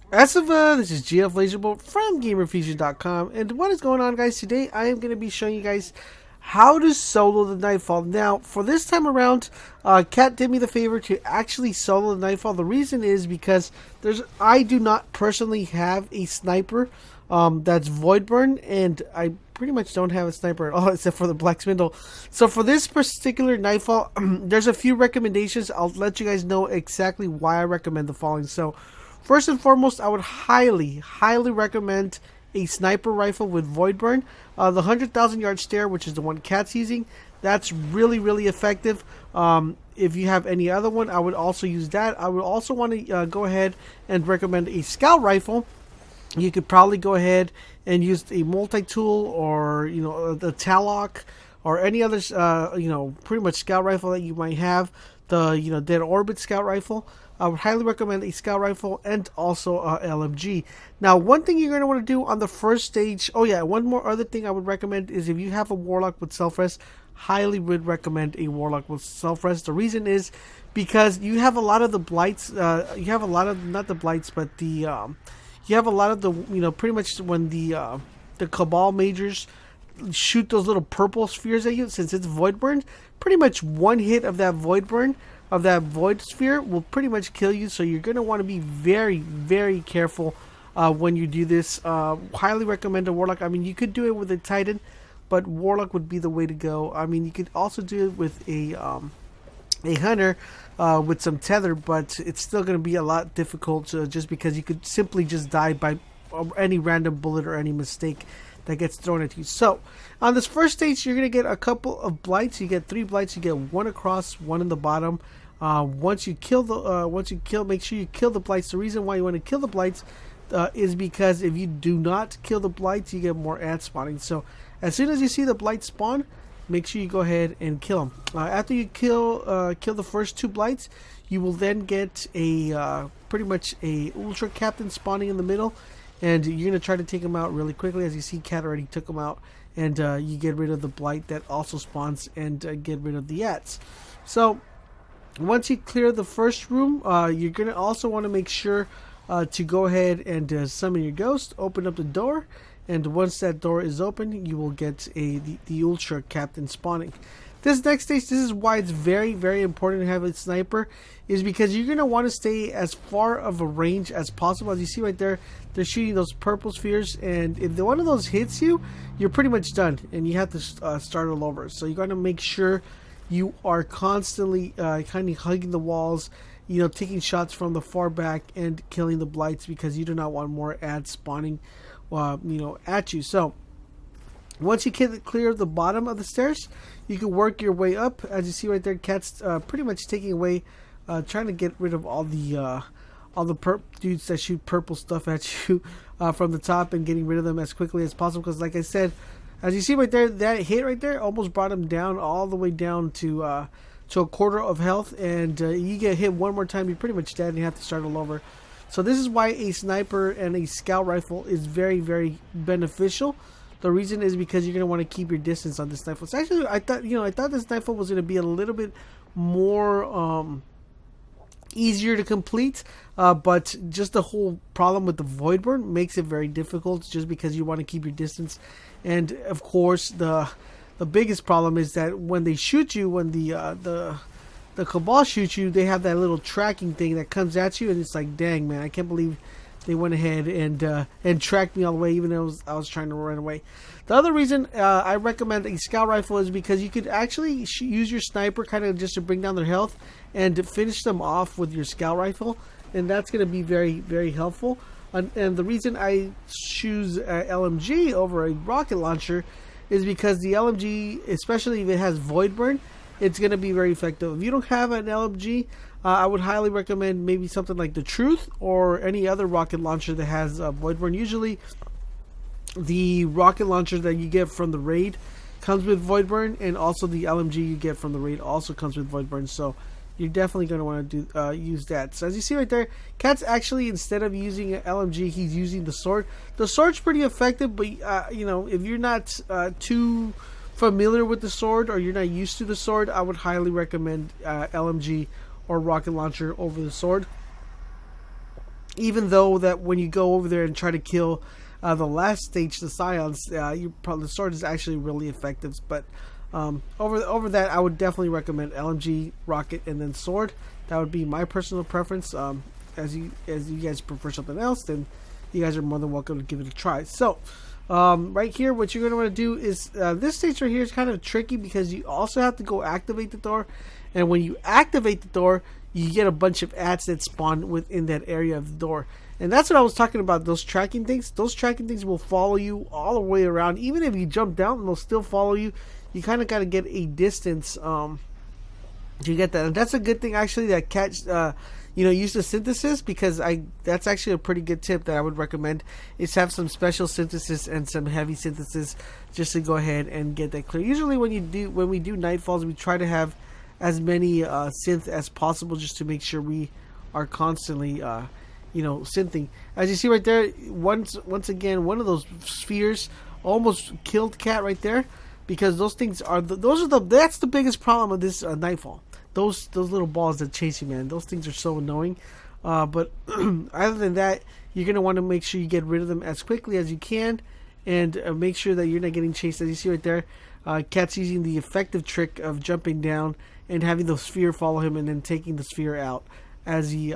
This is LaserBolt from GamerFusion.com, and what is going on, guys? Today I am going to be showing you guys how to solo the Nightfall. Now, for this time around, Kat did me the favor to actually solo the Nightfall. The reason is because I do not personally have a sniper that's Void Burn, and I pretty much don't have a sniper at all except for the Black Spindle. So for this particular Nightfall, there's a few recommendations. I'll let you guys know exactly why I recommend the following. So first and foremost, I would highly recommend a sniper rifle with Void Burn. The 100,000 yard stare, which is the one Cat's using, that's really effective. If you have any other one, I would also use that. I would also want to go ahead and recommend a scout rifle. You could probably go ahead and use a multi-tool, or the Tallock, or any other pretty much scout rifle that you might have. The Dead Orbit scout rifle. I would highly recommend a scout rifle and also LMG. Now, one thing you're going to want to do on the first stage, one more other thing I would recommend is if you have a Warlock with self-res, highly would recommend a Warlock with self-res. The reason is because you have a lot of the blights, you have a lot of, not the blights, but you have a lot of the, pretty much when the Cabal majors shoot those little purple spheres at you, since it's Void Burn, pretty much one hit of that Void Burn, of that Void Sphere, will pretty much kill you. So you're going to want to be very careful when you do this. Highly recommend a Warlock. I mean, you could do it with a Titan, but Warlock would be the way to go. I mean, you could also do it with a Hunter with some tether, but it's still going to be a lot difficult, just because you could simply just die by any random bullet or any mistake that gets thrown at you. So on this first stage, you're going to get a couple of blights. You get 3 blights. You get one across, one in the bottom. Once you kill make sure you kill the blights. The reason why you want to kill the blights is because if you do not kill the blights, you get more ant spawning. So as soon as you see the blights spawn, make sure you go ahead and kill them. After you kill the first 2 blights, you will then get a pretty much a ultra captain spawning in the middle, and you're gonna try to take them out really quickly. As you see, Cat already took them out, and you get rid of the blight that also spawns, and get rid of the ats. So once you clear the first room, you're gonna also want to make sure to go ahead and summon your ghost, open up the door, and once that door is open, you will get the ultra captain spawning. This next stage, this is why it's very important to have a sniper, is because you're going to want to stay as far of a range as possible. As you see right there, they're shooting those purple spheres, and if one of those hits you, you're pretty much done, and you have to start all over. So you're going to make sure you are constantly kind of hugging the walls, taking shots from the far back and killing the blights, because you do not want more ads spawning at you. So once you clear the bottom of the stairs, you can work your way up. As you see right there, Cat's pretty much taking away, trying to get rid of all the perp dudes that shoot purple stuff at you from the top, and getting rid of them as quickly as possible. Because like I said, as you see right there, that hit right there almost brought him down, all the way down to a quarter of health, and you get hit one more time, you're pretty much dead, and you have to start all over. So this is why a sniper and a scout rifle is very beneficial. The reason is because you're going to want to keep your distance on this rifle. So actually, I thought this rifle was going to be a little bit more easier to complete, but just the whole problem with the Void Burn makes it very difficult, just because you want to keep your distance. And of course, the biggest problem is that when they shoot you, when the Cabal shoots you, they have that little tracking thing that comes at you, and it's like, dang, man, I can't believe they went ahead and tracked me all the way, even though I was trying to run away. The other reason I recommend a scout rifle is because you could actually use your sniper kind of just to bring down their health and to finish them off with your scout rifle, and that's going to be very helpful. And the reason I choose LMG over a rocket launcher is because the LMG, especially if it has Void Burn, it's going to be very effective. If you don't have an LMG, I would highly recommend maybe something like the Truth, or any other rocket launcher that has Void Burn. Usually the rocket launcher that you get from the raid comes with Void Burn, and also the LMG you get from the raid also comes with Void Burn. So you're definitely going to want to use that. So as you see right there, Cat's actually, instead of using an LMG, he's using the sword. The sword's pretty effective, but if you're not too familiar with the sword, or you're not used to the sword, I would highly recommend LMG or rocket launcher over the sword. even though that when you go over there and try to kill the last stage, the Scions, the sword is actually really effective. But over that, I would definitely recommend LMG, rocket, and then sword. That would be my personal preference. As you guys prefer something else, then you guys are more than welcome to give it a try. So right here, what you're going to want to do is this stage right here is kind of tricky because you also have to go activate the door, and when you activate the door, you get a bunch of ads that spawn within that area of the door. And that's what I was talking about, those tracking things. Those tracking things will follow you all the way around. Even if you jump down, they'll still follow you. You kind of got to get a distance to get that. And that's a good thing, actually, that use the synthesis, because that's actually a pretty good tip that I would recommend, is have some special synthesis and some heavy synthesis just to go ahead and get that clear. Usually when we do Nightfalls, we try to have as many synth as possible just to make sure we are constantly synthing. As you see right there, once again, one of those spheres almost killed Cat right there, because those things that's the biggest problem of this Nightfall. Those little balls that chase you, man. Those things are so annoying. But other than that, you're gonna want to make sure you get rid of them as quickly as you can, and make sure that you're not getting chased. As you see right there, Cat's using the effective trick of jumping down and having the sphere follow him, and then taking the sphere out as he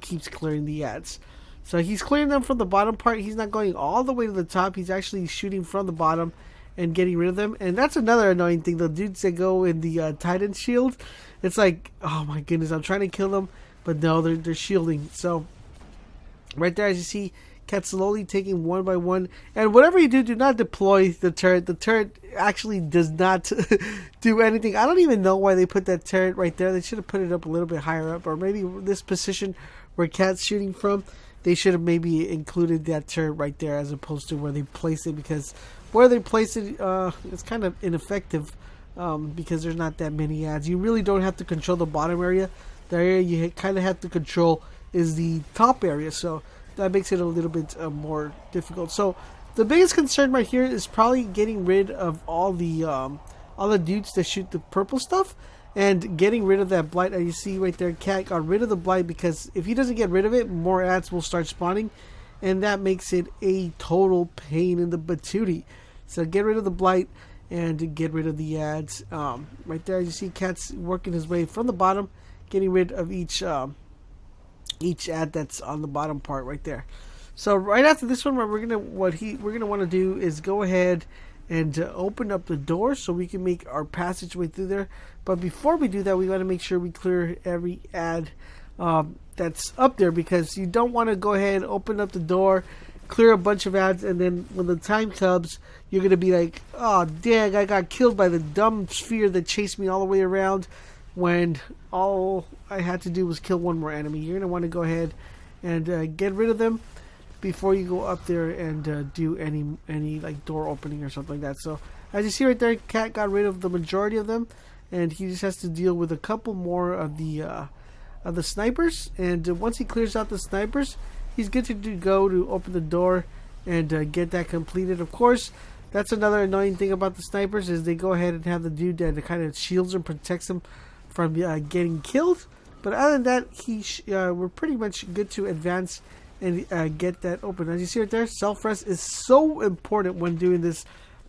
keeps clearing the ads. So he's clearing them from the bottom part. He's not going all the way to the top. He's actually shooting from the bottom and getting rid of them. And that's another annoying thing. The dudes that go in the Titan shield, it's like, oh my goodness, I'm trying to kill them, but no, they're shielding. So right there, as you see, Cat slowly taking one by one. And whatever you do, do not deploy the turret. The turret actually does not do anything. I don't even know why they put that turret right there. They should have put it up a little bit higher up, or maybe this position where Cat's shooting from, they should have maybe included that turret right there as opposed to where they place it, because where they place it, it's kind of ineffective, because there's not that many ads. You really don't have to control the bottom area. The area you kind of have to control is the top area, so that makes it a little bit more difficult. So the biggest concern right here is probably getting rid of all the dudes that shoot the purple stuff, and getting rid of that blight. As you see right there, Cat got rid of the blight, because if he doesn't get rid of it, more ads will start spawning, and that makes it a total pain in the patootie. So get rid of the blight and get rid of the ads. Right there, as you see, Cat's working his way from the bottom, getting rid of each ad that's on the bottom part right there. So right after this one, what we're gonna want to do is go ahead and open up the door so we can make our passageway through there. But before we do that, we got to make sure we clear every ad that's up there, because you don't want to go ahead and open up the door, clear a bunch of ads, and then when the time comes, you're gonna be like, oh dang, I got killed by the dumb sphere that chased me all the way around, when all I had to do was kill one more enemy. You're gonna want to go ahead and get rid of them before you go up there and do any like door opening or something like that. So as you see right there, Cat got rid of the majority of them, and he just has to deal with a couple more of the snipers. And once he clears out the snipers, he's good to go to open the door and get that completed. Of course, that's another annoying thing about the snipers, is they go ahead and have the dude that kind of shields and protects him from getting killed. But other than that, we're pretty much good to advance and get that open. As you see right there, self-rest is so important when doing this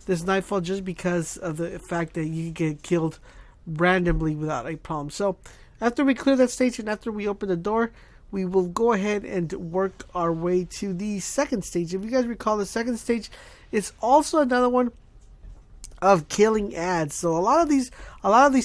Nightfall, just because of the fact that you can get killed randomly without a problem. So after we clear that stage and after we open the door, we will go ahead and work our way to the second stage. If you guys recall, the second stage is also another one of killing ads. So a lot of these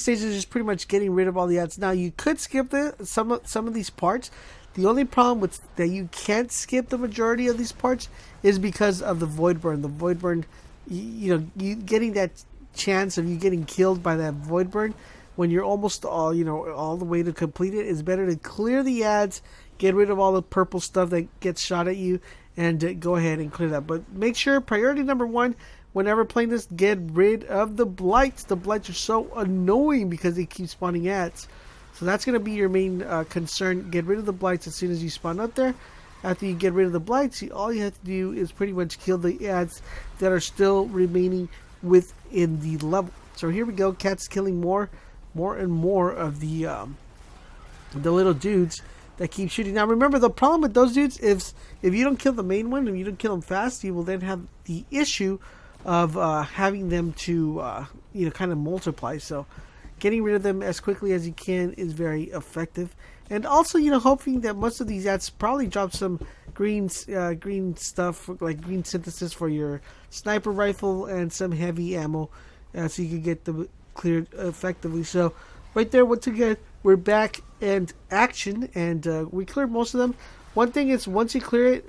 stages is just pretty much getting rid of all the ads. Now you could skip some of these parts. The only problem with that you can't skip the majority of these parts is because of the void burn. The void burn, you getting that chance of you getting killed by that void burn when you're almost all the way to complete it, is better to clear the ads, get rid of all the purple stuff that gets shot at you, and go ahead and clear that. But make sure priority number one, whenever playing this, get rid of the blights. The blights are so annoying because they keep spawning ads. So that's going to be your main concern. Get rid of the blights as soon as you spawn up there. After you get rid of the blights, all you have to do is pretty much kill the ads that are still remaining within the level. So here we go. Cat's killing more and more of the little dudes that keep shooting. Now remember, the problem with those dudes is if you don't kill the main one, if you don't kill them fast, you will then have the issue of having them to kind of multiply. So getting rid of them as quickly as you can is very effective. And also, hoping that most of these ads probably drop some green stuff, like green synthesis for your sniper rifle and some heavy ammo, so you can get them cleared effectively. So right there, once again, we're back in action, and we cleared most of them. One thing is, once you clear it,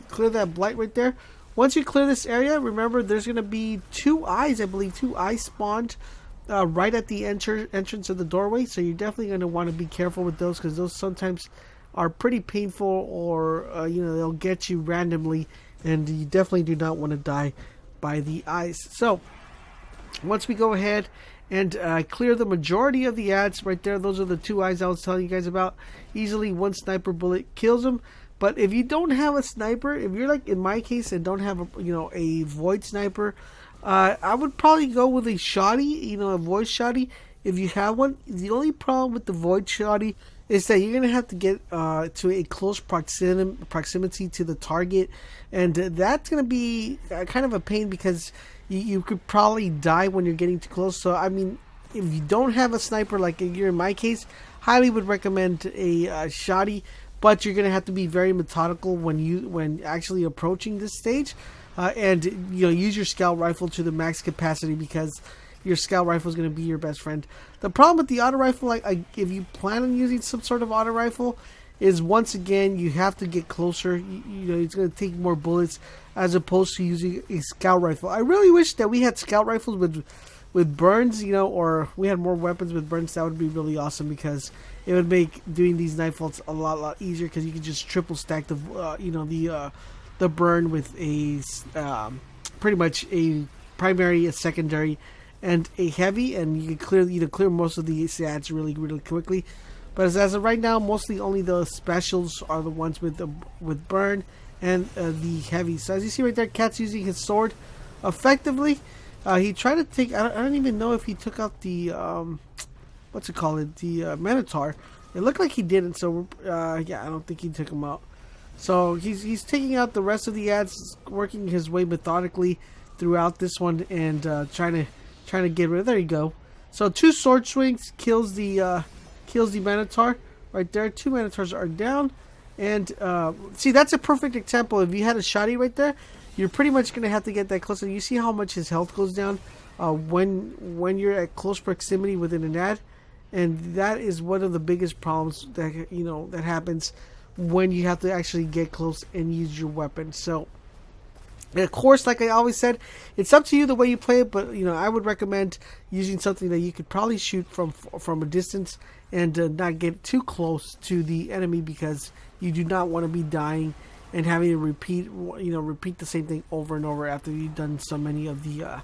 clear that blight right there. Once you clear this area, remember there's going to be 2 eyes, I believe, 2 eyes spawned right at the entrance of the doorway. So you're definitely going to want to be careful with those, because those sometimes are pretty painful, or they'll get you randomly, and you definitely do not want to die by the eyes. So once we go ahead and clear the majority of the ads right there, those are the 2 eyes I was telling you guys about. Easily 1 sniper bullet kills them. But if you don't have a sniper, if you're like in my case and don't have a void sniper, I would probably go with a shoddy, a void shoddy if you have one. The only problem with the void shoddy is that you're gonna have to get to a close proximity to the target, and that's gonna be kind of a pain, because you could probably die when you're getting too close. So I mean, if you don't have a sniper, like you're in my case, highly would recommend a shoddy. But you're gonna have to be very methodical when actually approaching this stage, and use your scout rifle to the max capacity, because your scout rifle is gonna be your best friend. The problem with the auto rifle, like if you plan on using some sort of auto rifle, is once again you have to get closer. It's gonna take more bullets as opposed to using a scout rifle. I really wish that we had scout rifles with burns, or we had more weapons with burns. That would be really awesome, because it would make doing these Nightfalls a lot easier, because you could just triple stack the the burn with a pretty much a primary, a secondary, and a heavy, and you can clear most of the ads really quickly. But as of right now, mostly only the specials are the ones with burn and the heavy. So as you see right there, Cat's using his sword effectively. He tried to take, I don't even know if he took out the the Minotaur. It looked like he didn't, so yeah, I don't think he took him out. So he's taking out the rest of the ads, working his way methodically throughout this one, and trying to get rid of. There you go. So 2 sword swings kills the Minotaur right there. 2 Minotaurs are down, and see, that's a perfect example. If you had a shoddy right there, you're pretty much gonna have to get that close. And you see how much his health goes down when you're at close proximity within an ad. And that is one of the biggest problems that that happens when you have to actually get close and use your weapon. So, and of course, like I always said, it's up to you the way you play it. But I would recommend using something that you could probably shoot from a distance, and not get too close to the enemy, because you do not want to be dying and having to repeat the same thing over and over after you've done so many of the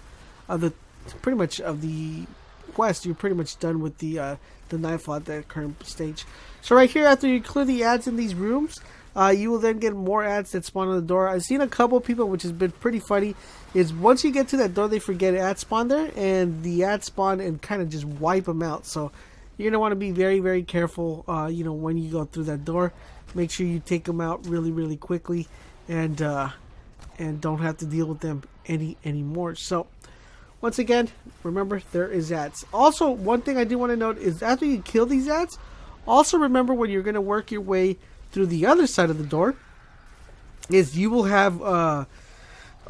pretty much of the quest. You're pretty much done with the Nightfall at that current stage. So right here, after you clear the ads in these rooms, you will then get more ads that spawn on the door. I've seen a couple people, which has been pretty funny, is once you get to that door, they forget ad spawn there, and the ad spawn and kind of just wipe them out. So you're gonna want to be very careful when you go through that door. Make sure you take them out really quickly, and don't have to deal with them anymore. So once again, remember, there is ads. Also, one thing I do want to note is, after you kill these ads, also remember, when you're going to work your way through the other side of the door, is you will have a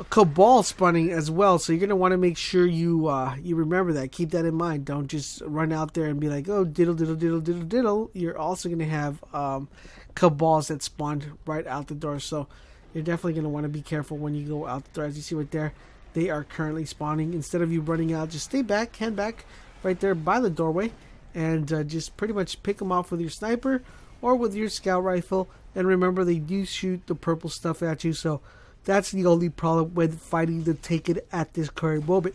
Cabal spawning as well. So you're going to want to make sure you remember that. Keep that in mind. Don't just run out there and be like, oh, diddle. You're also going to have Cabals that spawned right out the door. So you're definitely going to want to be careful when you go out the door. As you see right there, they are currently spawning. Instead of you running out, just stay back, hand back right there by the doorway, and just pretty much pick them off with your sniper or with your scout rifle. And remember, they do shoot the purple stuff at you, so that's the only problem with fighting the Taken at this current moment.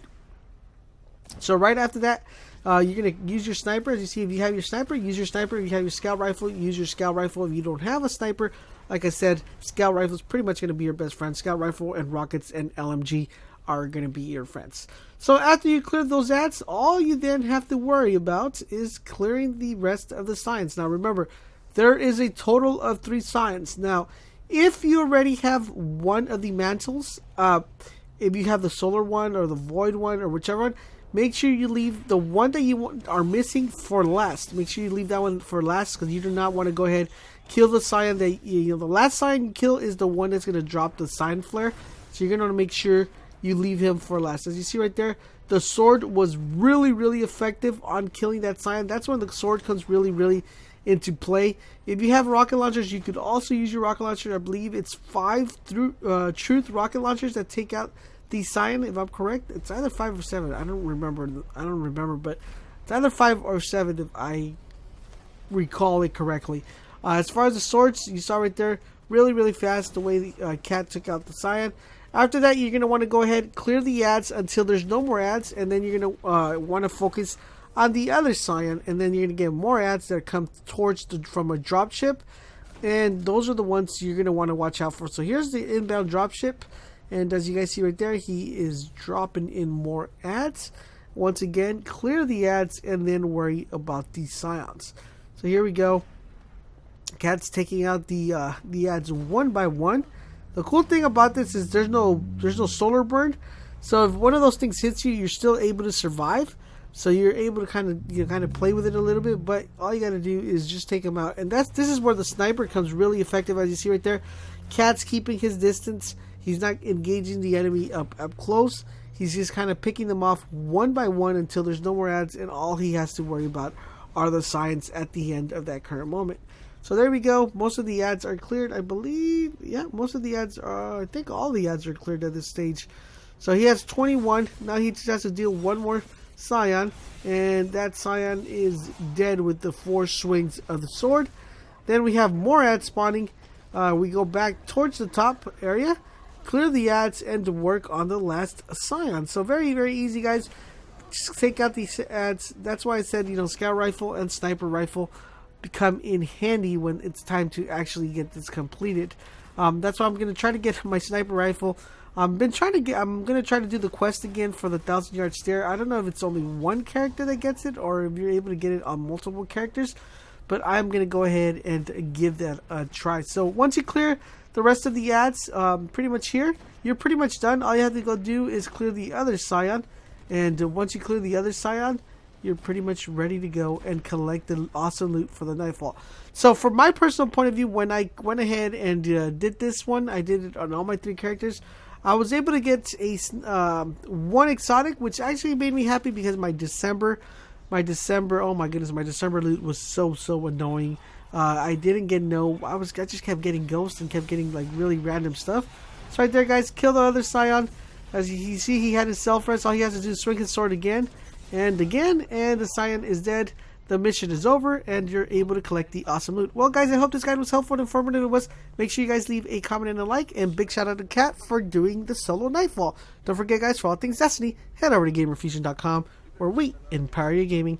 So right after that, you're going to use your sniper. As you see, if you have your sniper, use your sniper. If you have your scout rifle, use your scout rifle. If you don't have a sniper, like I said, scout rifle is pretty much going to be your best friend. Scout rifle and rockets and LMG are going to be your friends. So after you clear those ads, all you then have to worry about is clearing the rest of the signs. Now remember, there is a total of 3 Scions. Now, if you already have one of the mantles, if you have the solar one or the void one or whichever one, make sure you leave the one that you are missing for last. Make sure you leave that one for last, because you do not want to go ahead kill the Scion that the last Scion you kill is the one that's going to drop the Psion Flare. So you're going to want to make sure you leave him for last. As you see right there, the sword was really effective on killing that Scion. That's when the sword comes really into play. If you have rocket launchers, you could also use your rocket launcher. I believe it's 5 truth rocket launchers that take out the Scion, if I'm correct. It's either 5 or 7. I don't remember, but it's either 5 or 7 if I recall it correctly. As far as the swords, you saw right there, really fast the way the cat took out the Scion. After that, you're going to want to go ahead, clear the ads until there's no more ads, and then you're going to want to focus on the other Scion, and then you're going to get more ads that come towards from a dropship, and those are the ones you're going to want to watch out for. So here's the inbound dropship, and as you guys see right there, he is dropping in more ads. Once again, clear the ads and then worry about these Scions. So here we go. Cat's taking out the ads one by one. The cool thing about this is there's no solar burn, so if one of those things hits you, you're still able to survive. So you're able to kind of play with it a little bit, but all you got to do is just take them out. And this is where the sniper comes really effective, as you see right there. Cat's keeping his distance. He's not engaging the enemy up close. He's just kind of picking them off one by one until there's no more ads, and all he has to worry about are the Scions at the end of that current moment. So there we go. Most of the ads are cleared, I believe. Yeah, most of the ads are, I think all the ads are cleared at this stage. So he has 21. Now he just has to deal one more Scion, and that Scion is dead with the 4 swings of the sword. Then we have more ads spawning. We go back towards the top area, clear the ads, and to work on the last Scion. So very easy, guys. Just take out these ads. That's why I said, scout rifle and sniper rifle become in handy when it's time to actually get this completed. That's why I'm going to try to get my sniper rifle. I'm going to try to do the quest again for the 1,000-yard stare. I don't know if it's only one character that gets it or if you're able to get it on multiple characters, but I'm going to go ahead and give that a try. So once you clear the rest of the ads, pretty much here, you're pretty much done. All you have to go do is clear the other Scion, and once you clear the other Scion, you're pretty much ready to go and collect the awesome loot for the Nightfall. So from my personal point of view, when I went ahead and did this one, I did it on all my 3 characters. I was able to get a one exotic, which actually made me happy because my December, oh my goodness, my December loot was so annoying. I didn't get I just kept getting ghosts and kept getting like really random stuff. So right there, guys, kill the other Scion. As you see, he had his self-rest. All he has to do is swing his sword again and again, and the Scion is dead. The mission is over, and you're able to collect the awesome loot. Well, guys, I hope this guide was helpful and informative. It was. Make sure you guys leave a comment and a like, and big shout out to Kat for doing the solo Nightfall. Don't forget, guys, for all things Destiny, head over to GamerFusion.com, where we empower your gaming.